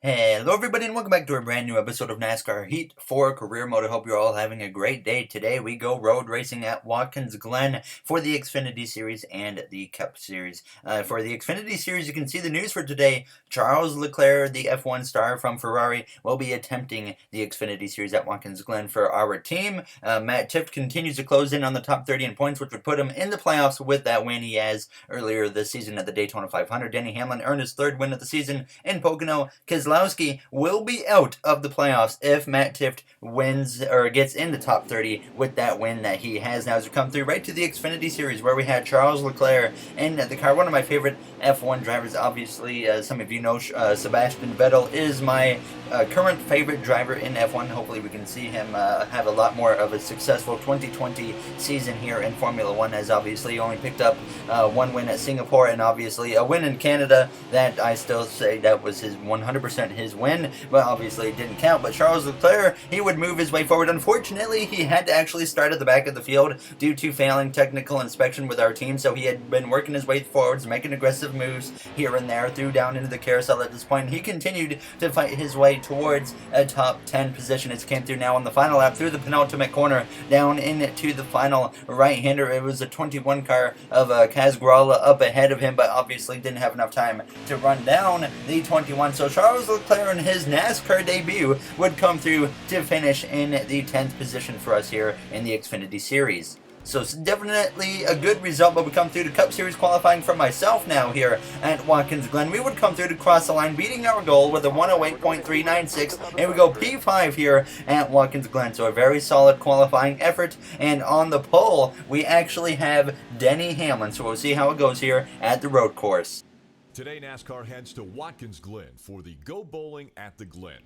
Hello everybody and welcome back to a brand new episode of NASCAR Heat 4 Career Mode. I hope you're all having a great day. Today we go road racing at Watkins Glen for the Xfinity Series and the Cup Series. For the Xfinity Series, you can see the news for today. Charles Leclerc, the F1 star from Ferrari, will be attempting the Xfinity Series at Watkins Glen for our team. Matt Tifft continues to close in on the top 30 in points, which would put him in the playoffs with that win he has earlier this season at the Daytona 500. Denny Hamlin earned his third win of the season in Pocono. Keselowski will be out of the playoffs if Matt Tifft wins or gets in the top 30 with that win that he has now. As we come through right to the Xfinity Series where we had Charles Leclerc in the car, one of my favorite F1 drivers. Obviously, some of you know Sebastian Vettel is my current favorite driver in F1. Hopefully we can see him have a lot more of a successful 2020 season here in Formula 1, as obviously he only picked up one win at Singapore and obviously a win in Canada that I still say that was his 100% his win, but obviously it didn't count. But Charles Leclerc, he would move his way forward. Unfortunately, he had to actually start at the back of the field due to failing technical inspection with our team, so he had been working his way forwards, making aggressive moves here and there, threw down into the carousel at this point. He continued to fight his way towards a top 10 position as came through now on the final lap through the penultimate corner down into the final right-hander. It was a 21 car of Kaz Grala up ahead of him, but obviously didn't have enough time to run down the 21. So Charles Leclerc in his NASCAR debut would come through to finish in the 10th position for us here in the Xfinity Series. So it's definitely a good result, but we come through to Cup Series qualifying for myself now here at Watkins Glen. We would come through to cross the line, beating our goal with a 108.396, and we go P5 here at Watkins Glen. So a very solid qualifying effort, and on the pole, we actually have Denny Hamlin. So we'll see how it goes here at the road course. Today, NASCAR heads to Watkins Glen for the Go Bowling at the Glen.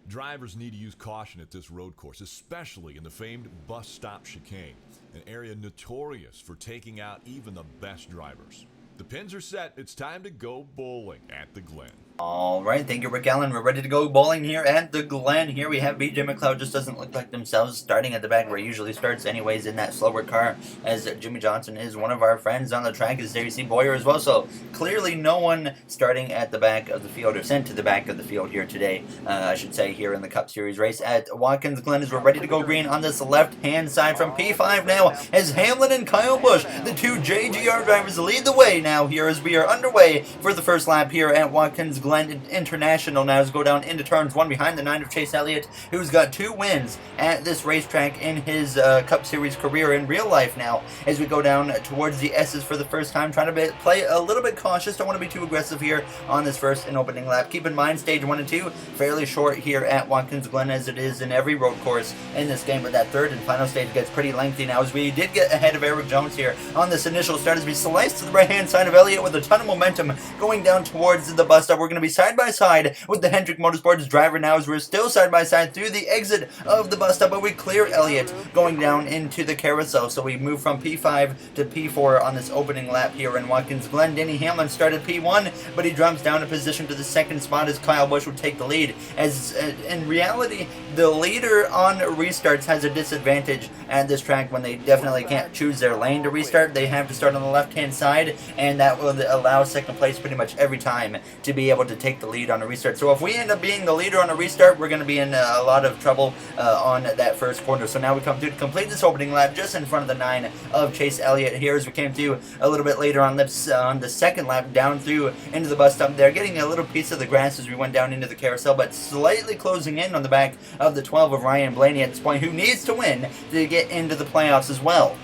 Drivers need to use caution at this road course, especially in the famed bus stop chicane, an area notorious for taking out even the best drivers. The pins are set. It's time to go bowling at the Glen. Alright, thank you, Rick Allen. We're ready to go bowling here at the Glen. Here we have BJ McLeod. Just doesn't look like themselves starting at the back where he usually starts anyways in that slower car, as Jimmy Johnson is one of our friends on the track. As there you see Boyer as well. So clearly no one starting at the back of the field or sent to the back of the field here today, I should say, here in the Cup Series race at Watkins Glen, as we're ready to go green on this left-hand side from P5 now, as Hamlin and Kyle Busch, the two JGR drivers, lead the way now here as we are underway for the first lap here at Watkins Glen International. Now as we go down into turns one behind the 9 of Chase Elliott, who's got 2 wins at this racetrack in his Cup Series career in real life now, as we go down towards the S's for the first time, trying to play a little bit cautious. Don't want to be too aggressive here on this first and opening lap. Keep in mind, stage 1 and 2, fairly short here at Watkins Glen, as it is in every road course in this game, but that third and final stage gets pretty lengthy now, as we did get ahead of Eric Jones here on this initial start, as we slice to the right-hand side of Elliott with a ton of momentum going down towards the bus stop. We're going to be side by side with the Hendrick Motorsports driver now, as we're still side by side through the exit of the bus stop, but we clear Elliott going down into the carousel. So we move from P5 to P4 on this opening lap here in Watkins Glen. Denny Hamlin started P1, but he drops down a position to the second spot as Kyle Busch would take the lead. As in reality, the leader on restarts has a disadvantage at this track when they definitely can't choose their lane to restart. They have to start on the left-hand side, and that will allow second place pretty much every time to be able to take the lead on a restart. So if we end up being the leader on a restart, we're going to be in a lot of trouble on that first corner. So now we come through to complete this opening lap just in front of the 9 of Chase Elliott here, as we came through a little bit later on the second lap down through into the bus stop there, getting a little piece of the grass as we went down into the carousel, but slightly closing in on the back of the 12 of Ryan Blaney at this point, who needs to win to get into the playoffs as well.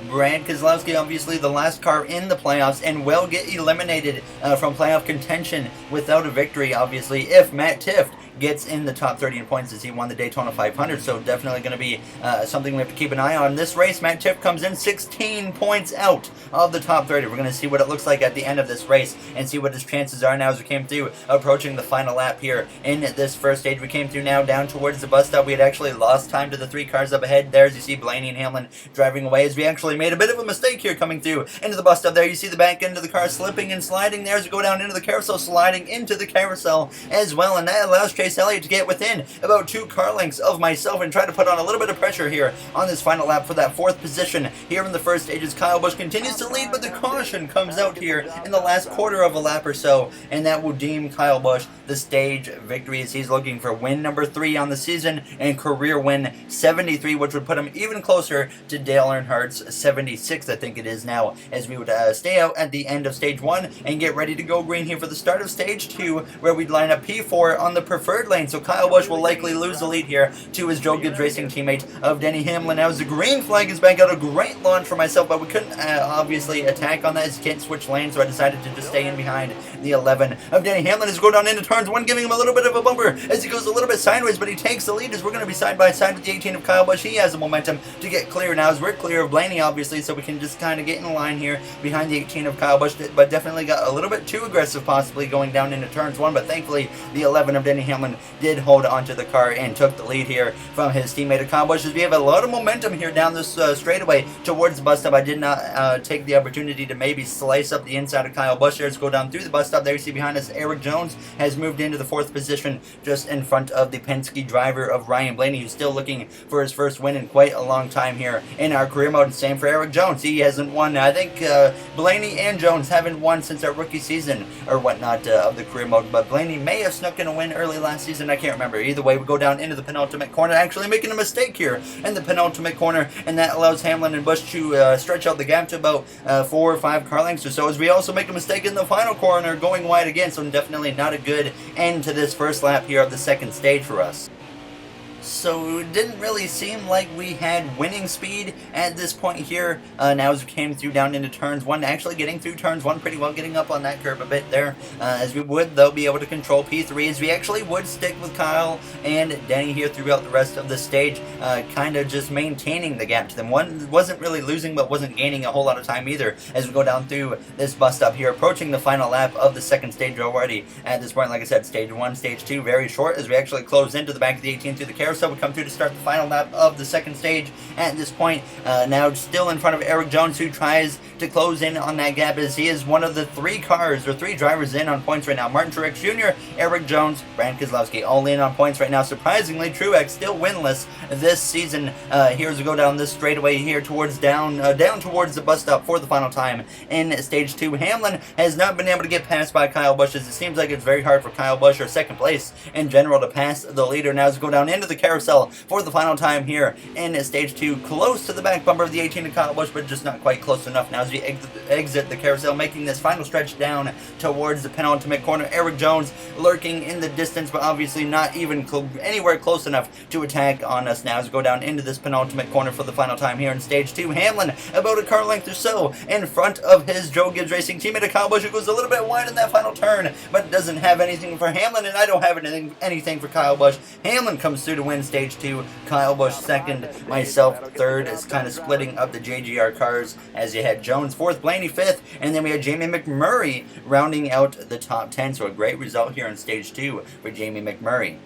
Brad Keselowski, obviously the last car in the playoffs, and will get eliminated from playoff contention without a victory, obviously, if Matt Tifft gets in the top 30 in points, as he won the Daytona 500. So definitely going to be something we have to keep an eye on. This race, Matt Tifft comes in 16 points out of the top 30. We're going to see what it looks like at the end of this race and see what his chances are now as we came through, approaching the final lap here in this first stage. We came through now down towards the bus stop. We had actually lost time to the 3 cars up ahead. There, as you see, Blaney and Hamlin driving away, as we actually made a bit of a mistake here coming through into the bus stop. There you see the back end of the car slipping and sliding there as we go down into the carousel, sliding into the carousel as well, and that allows Chase Chase Elliott to get within about 2 car lengths of myself and try to put on a little bit of pressure here on this final lap for that 4th position here in the first stages. Kyle Busch continues to lead, but the caution comes out here in the last quarter of a lap or so, and that will deem Kyle Busch the stage victory as he's looking for win number 3 on the season and career win 73, which would put him even closer to Dale Earnhardt's 76, I think it is now, as we would stay out at the end of stage 1 and get ready to go green here for the start of stage 2, where we'd line up P4 on the preferred lane. So Kyle Busch will likely lose the lead here to his Joe Gibbs Racing teammate of Denny Hamlin. Now as the green flag is back out, a great launch for myself, but we couldn't obviously attack on that as he can't switch lanes, so I decided to just stay in behind the 11 of Denny Hamlin as we go down into turns 1, giving him a little bit of a bumper as he goes a little bit sideways, but he takes the lead as we're going to be side by side with the 18 of Kyle Busch. He has the momentum to get clear now as we're clear of Blaney, obviously, so we can just kind of get in line here behind the 18 of Kyle Busch, but definitely got a little bit too aggressive possibly going down into turns 1, but thankfully the 11 of Denny Hamlin did hold onto the car and took the lead here from his teammate Kyle Busch as we have a lot of momentum here down this straightaway towards the bus stop. I did not take the opportunity to maybe slice up the inside of Kyle Busch there. Let's go down through the bus stop. There you see behind us Eric Jones has moved into the 4th position just in front of the Penske driver of Ryan Blaney, who's still looking for his first win in quite a long time here in our career mode. Same for Eric Jones. He hasn't won. I think Blaney and Jones haven't won since our rookie season or whatnot of the career mode, but Blaney may have snuck in a win early last season. I can't remember. Either way, we go down into the penultimate corner, actually making a mistake here in the penultimate corner, and that allows Hamlin and Busch to stretch out the gap to about 4 or 5 car lengths or so, as we also make a mistake in the final corner going wide again, so definitely not a good end to this first lap here of the second stage for us. So it didn't really seem like we had winning speed at this point here. Now as we came through down into turns 1, actually getting through turns 1 pretty well, getting up on that curve a bit there, as we would though be able to control P3, as we actually would stick with Kyle and Denny here throughout the rest of the stage, kind of just maintaining the gap to them. One wasn't really losing but wasn't gaining a whole lot of time either as we go down through this bus stop here, approaching the final lap of the second stage already. At this point, like I said, stage 1, stage 2 very short as we actually close into the back of the 18 through the carousel. We come through to start the final lap of the second stage at this point. Now still in front of Eric Jones, who tries to close in on that gap as he is one of the 3 drivers in on points right now. Martin Truex Jr., Eric Jones, Brandon Keselowski all in on points right now. Surprisingly, Truex still winless this season. Here as we go down this straightaway here towards down towards the bus stop for the final time in stage 2. Hamlin has not been able to get passed by Kyle Busch, as it seems like it's very hard for Kyle Busch, or second place in general, to pass the leader. Now as we go down into the carousel for the final time here in stage 2, close to the back bumper of the 18 of Kyle Busch, but just not quite close enough now as we exit the carousel, making this final stretch down towards the penultimate corner. Eric Jones lurking in the distance, but obviously not even anywhere close enough to attack on us now as we go down into this penultimate corner for the final time here in stage 2. Hamlin about a car length or so in front of his Joe Gibbs Racing teammate Kyle Busch, who goes a little bit wide in that final turn, but doesn't have anything for Hamlin, and I don't have anything for Kyle Busch. Hamlin comes through to win stage 2, Kyle Busch second, myself third. It's kind of splitting up the JGR cars as you had Jones 4th, Blaney 5th, and then we had Jamie McMurray rounding out the top 10. So a great result here in stage 2 for Jamie McMurray.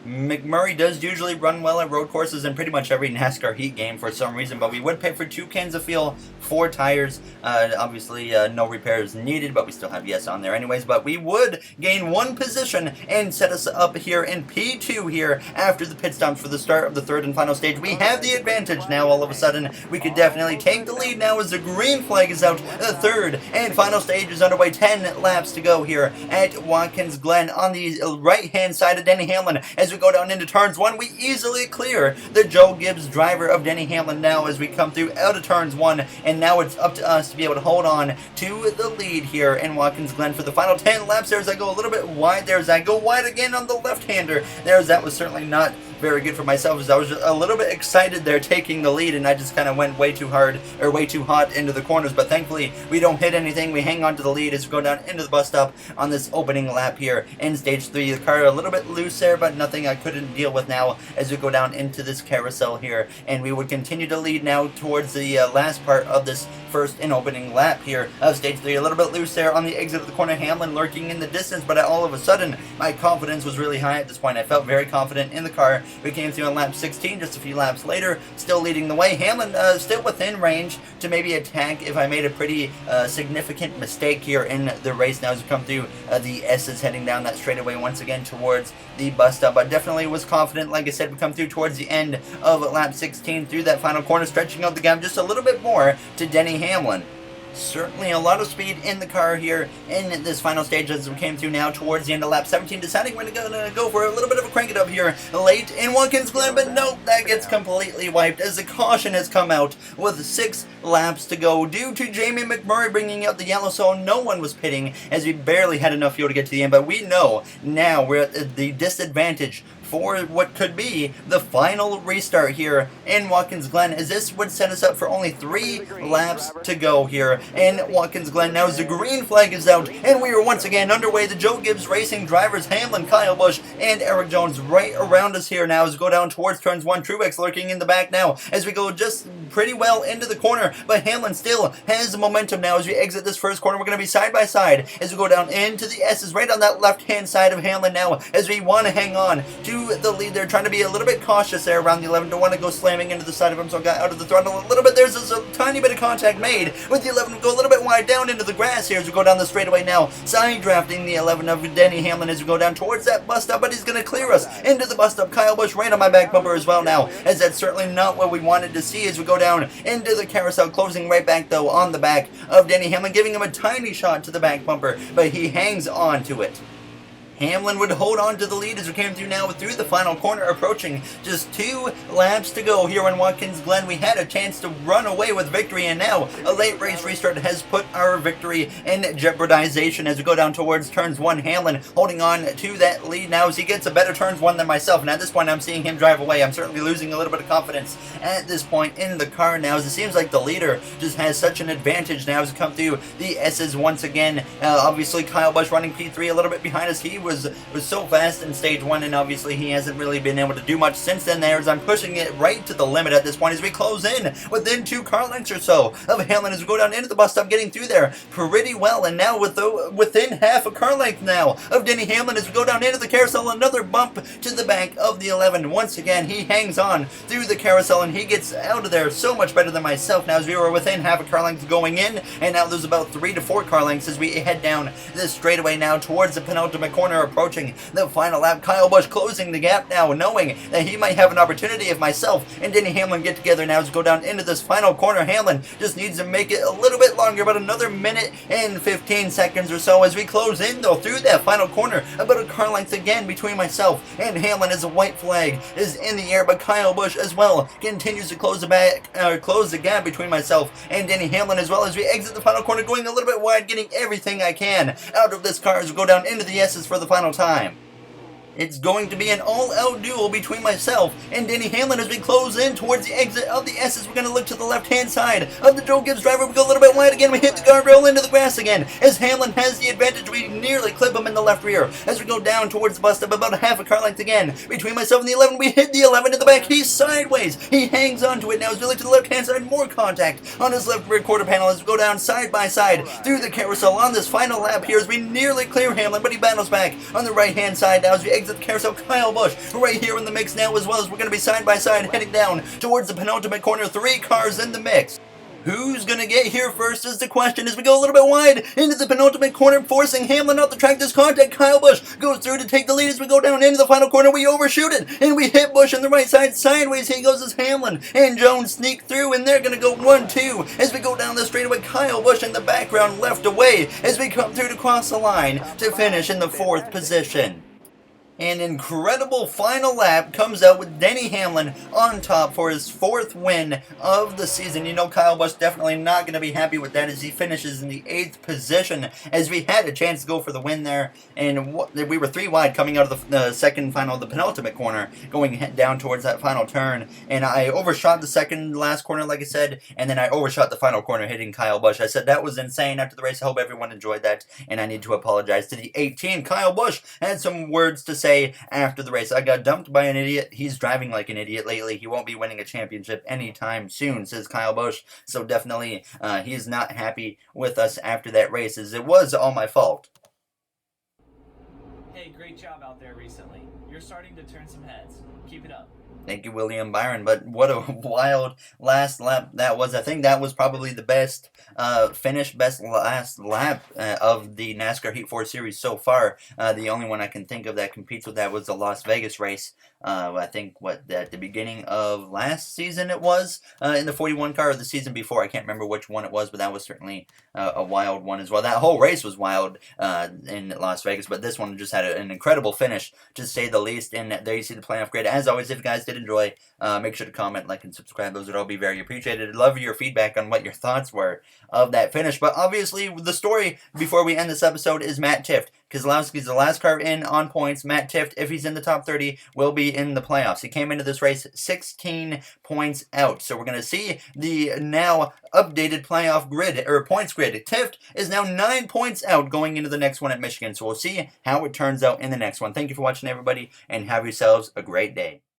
McMurray does usually run well at road courses in pretty much every NASCAR heat game for some reason, but we would pay for 2 cans of fuel, 4 tires. Obviously, no repairs needed, but we still have yes on there anyways. But we would gain 1 position and set us up here in P2 here after the pit stops for the start of the third and final stage. We have the advantage now. All of a sudden, we could definitely take the lead now as the green flag is out. The third and final stage is underway. 10 laps to go here at Watkins Glen on the right-hand side of Denny Hamlin. As we go down into turns 1, we easily clear the Joe Gibbs driver of Denny Hamlin now as we come through out of turns 1, and now it's up to us to be able to hold on to the lead here in Watkins Glen for the final 10 laps. There's I go a little bit wide. There's I go wide again on the left-hander. That was certainly not very good for myself, as I was just a little bit excited there taking the lead, and I just kind of went way too hard, or way too hot into the corners. But thankfully we don't hit anything. We hang on to the lead as we go down into the bus stop on this opening lap here in stage 3. The car a little bit loose there, but nothing I couldn't deal with now as we go down into this carousel here, and we would continue to lead now towards the last part of this first and opening lap here of stage 3. A little bit loose there on the exit of the corner. Hamlin lurking in the distance, but all of a sudden my confidence was really high at this point. I felt very confident in the car we came through on lap 16 just a few laps later, still leading the way. Hamlin still within range to maybe attack if I made a pretty significant mistake here in the race now as we come through the S's heading down that straightaway once again towards the bus stop. But definitely was confident, like I said, we come through towards the end of lap 16 through that final corner, stretching out the gap just a little bit more to Denny Hamlin. Certainly a lot of speed in the car here in this final stage as we came through now towards the end of lap 17, deciding we're going to go for a little bit of a crank it up here late in Watkins Glen, but nope, that gets completely wiped as the caution has come out with 6 laps to go due to Jamie McMurray bringing out the yellow, so no one was pitting as we barely had enough fuel to get to the end. But we know now we're at the disadvantage for what could be the final restart here in Watkins Glen, as this would set us up for only 3 laps to go here in Watkins Glen. Now as the green flag is out and we are once again underway, the Joe Gibbs Racing drivers Hamlin, Kyle Busch, and Eric Jones right around us here now as we go down towards turns 1. Truex lurking in the back now as we go just pretty well into the corner, but Hamlin still has the momentum now as we exit this first corner. We're going to be side by side as we go down into the S's right on that left hand side of Hamlin now as we want to hang on to the lead. They're trying to be a little bit cautious there around the 11. Don't want to go slamming into the side of him, so I got out of the throttle a little bit. There's a tiny bit of contact made with the 11. We'll go a little bit wide down into the grass here as we go down the straightaway now, side drafting the 11 of Denny Hamlin as we go down towards that bus stop, but he's going to clear us into the bus stop. Kyle Busch right on my back bumper as well now, as that's certainly not what we wanted to see as we go down into the carousel, closing right back though on the back of Denny Hamlin, giving him a tiny shot to the back bumper, but he hangs on to it. Hamlin would hold on to the lead as we came through now through the final corner, approaching just 2 laps to go here in Watkins Glen. We had a chance to run away with victory, and now a late race restart has put our victory in jeopardization as we go down towards turns 1. Hamlin holding on to that lead now as he gets a better turns 1 than myself, and at this point I'm seeing him drive away. I'm certainly losing a little bit of confidence at this point in the car now, as it seems like the leader just has such an advantage now as we come through the S's once again. Obviously Kyle Busch running P3 a little bit behind us. He was so fast in stage 1, and obviously he hasn't really been able to do much since then there, as I'm pushing it right to the limit at this point as we close in within 2 car lengths or so of Hamlin as we go down into the bus stop, getting through there pretty well, and now within half a car length now of Denny Hamlin as we go down into the carousel. Another bump to the back of the 11. Once again he hangs on through the carousel and he gets out of there so much better than myself now, as we were within half a car length going in, and now there's about 3 to 4 car lengths as we head down this straightaway now towards the penultimate corner, approaching the final lap. Kyle Busch closing the gap now, knowing that he might have an opportunity if myself and Denny Hamlin get together now as we go down into this final corner. Hamlin just needs to make it a little bit longer, about another minute and 15 seconds or so as we close in though through that final corner. About a car length again between myself and Hamlin as a white flag is in the air, but Kyle Busch as well continues to close the gap between myself and Denny Hamlin, as well as we exit the final corner, going a little bit wide, getting everything I can out of this car as we go down into the S's for the final time. It's going to be an all-out duel between myself and Denny Hamlin as we close in towards the exit of the S's. We're going to look to the left-hand side of the Joe Gibbs driver. We go a little bit wide again. We hit the guardrail into the grass again as Hamlin has the advantage. We nearly clip him in the left rear as we go down towards the bus stop, about a half a car length again between myself and the 11. We hit the 11 in the back. He's sideways. He hangs onto it now as we look to the left-hand side. More contact on his left rear quarter panel as we go down side by side through the carousel on this final lap here as we nearly clear Hamlin, but he battles back on the right-hand side now as we exit the carousel. Kyle Busch right here in the mix now, as well as we're going to be side by side heading down towards the penultimate corner. 3 cars in the mix. Who's going to get here first is the question as we go a little bit wide into the penultimate corner, forcing Hamlin off the track. This contact, Kyle Busch goes through to take the lead as we go down into the final corner. We overshoot it, and we hit Busch on the right side. Sideways he goes as Hamlin and Jones sneak through, and they're going to go 1-2 as we go down the straightaway. Kyle Busch in the background left away as we come through to cross the line to finish in the 4th position. An incredible final lap comes out with Denny Hamlin on top for his 4th win of the season. You know, Kyle Busch definitely not going to be happy with that as he finishes in the 8th position, as we had a chance to go for the win there, and we were 3 wide coming out of the second final, the penultimate corner, going down towards that final turn, and I overshot the second last corner, like I said, and then I overshot the final corner, hitting Kyle Busch. I said that was insane after the race. I hope everyone enjoyed that, and I need to apologize to the 18. Kyle Busch had some words to say after the race. I got dumped by an idiot. He's driving like an idiot lately. He won't be winning a championship anytime soon, says Kyle Busch. So definitely he is not happy with us after that race, as it was all my fault. Hey, great job out there recently. You're starting to turn some heads. Keep it up. Thank you, William Byron. But what a wild last lap that was. I think that was probably the best finish, best last lap of the NASCAR Heat 4 Series so far. The only one I can think of that competes with that was the Las Vegas race. I think at the beginning of last season it was in the 41 car, or the season before. I can't remember which one it was, but that was certainly a wild one as well. That whole race was wild in Las Vegas, but this one just had an incredible finish, to say the least. And there you see the playoff grid. As always, if you guys did enjoy, make sure to comment, like, and subscribe. Those would all be very appreciated. I'd love your feedback on what your thoughts were of that finish. But obviously, the story before we end this episode is Matt Tifft. Keselowski's the last car in on points. Matt Tifft, if he's in the top 30, will be in the playoffs. He came into this race 16 points out. So we're going to see the now updated playoff grid, or points grid. Tifft is now 9 points out going into the next one at Michigan. So we'll see how it turns out in the next one. Thank you for watching, everybody, and have yourselves a great day.